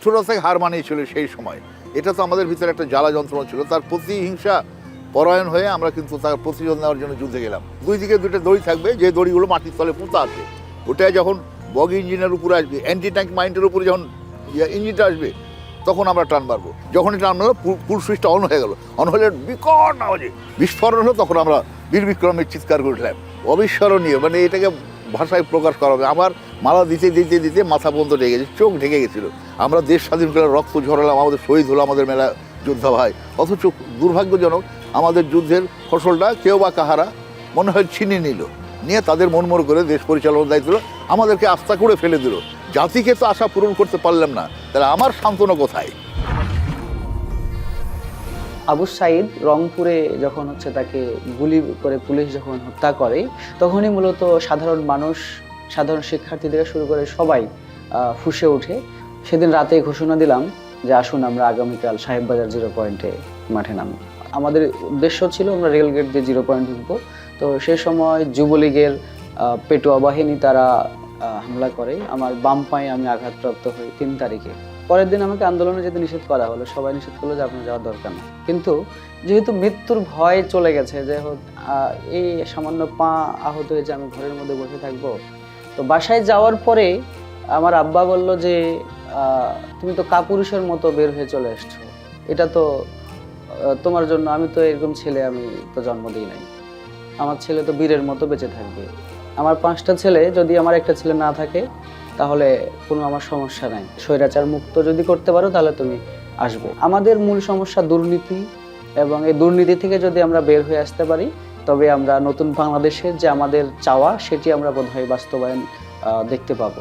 নিষ্ঠুরতায় হার মানিয়েছিল সেই সময়। এটা তো আমাদের ভিতরে একটা জ্বালা যন্ত্রণা ছিল। তার প্রতিহিংসা পরায়ণ হয়ে আমরা কিন্তু তার প্রতিশোধ নেওয়ার জন্য যুদ্ধে গেলাম। দুই দিকে দুটো দড়ি থাকবে, যে দড়িগুলো মাটির তলে পুঁতা আছে। ওটাই যখন বগি ইঞ্জিনের উপরে আসবে, অ্যান্টি ট্যাঙ্ক মাইন্ডের উপরে যখন ইঞ্জিনটা আসবে, তখন আমরা টান মারবো। যখন এটা আমরা পুল সুইচটা অন হয়ে গেল, অন হলে বিকট আওয়াজে বিস্ফোরণ হলো, তখন আমরা বীর বিক্রমের চিৎকার করে উঠলাম। অবিস্মরণীয়, মানে এটাকে ভাষায় প্রকাশ করা হবে। আমার মালা দিতে দিতে দিতে মাথা পর্যন্ত ঢেকে গেছে, চোখ ঢেকে গেছিলো। আমরা দেশ স্বাধীন করে রক্ত ঝরালাম, আমাদের শহীদ হলো আমাদের মেলা যোদ্ধা ভাই। অথচ দুর্ভাগ্যজনক আমাদের যুদ্ধের ফসলটা কেউ বা কাহারা মনে হয় ছিনিয়ে নিল, নিয়ে তাদের মনমর করে দেশ পরিচালনার দায়িত্ব আমাদেরকে আস্থা করে ফেলে দিল। জাতিকে তো আশা পূরণ করতে পারলাম না, তাহলে আমার সান্ত্বনা কোথায়? আবু সাঈদ রংপুরে যখন তাকে গুলি করে পুলিশ যখন হত্যা করে, তখনই মূলত সাধারণ মানুষ, সাধারণ শিক্ষার্থী থেকে শুরু করে সবাই ফুঁসে ওঠে। সেদিন রাতেই ঘোষণা দিলাম যে আসুন আমরা আগামীকাল সাহেববাজার 0 পয়েন্টে মাঠে নামি। আমাদের উদ্দেশ্য ছিল আমরা রেলগেট দিয়ে 0 পয়েন্ট ঢুকবো। তো সে সময় যুবলীগের পেটুয়া বাহিনী তারা হামলা করে। আমার বাম পায়ে আমি আঘাতপ্রাপ্ত হই 3 তারিখে। পরের দিন আমাকে আন্দোলনে যেতে নিষেধ করা হলো, সবাই নিষেধ করলো যে আপনার যাওয়ার দরকার নেই। কিন্তু যেহেতু মৃত্যুর ভয় চলে গেছে, যে এই সামান্য পা আহত হয়েছে, আমি ঘরের মধ্যে বসে থাকবো। তো বাসায় যাওয়ার পরে আমার আব্বা বলল যে তুমি তো কাপুরুষের মতো বের হয়ে চলে এসছো, এটা তো তোমার জন্য, আমি তো এরকম ছেলে আমি তো জন্ম দিই নাই, আমার ছেলে তো বীরের মতো বেঁচে থাকবে। আমার 5টা ছেলে, যদি আমার একটা ছেলে না থাকে তাহলে কোনো আমার সমস্যা নাই, স্বৈরাচার মুক্ত যদি করতে পারো তাহলে তুমি আসবে। আমাদের মূল সমস্যা দুর্নীতি, এবং এই দুর্নীতি থেকে যদি আমরা বের হয়ে আসতে পারি, তবে আমরা নতুন বাংলাদেশের যে আমাদের চাওয়া, সেটি আমরা বোধহয় বাস্তবায়ন দেখতে পাবো।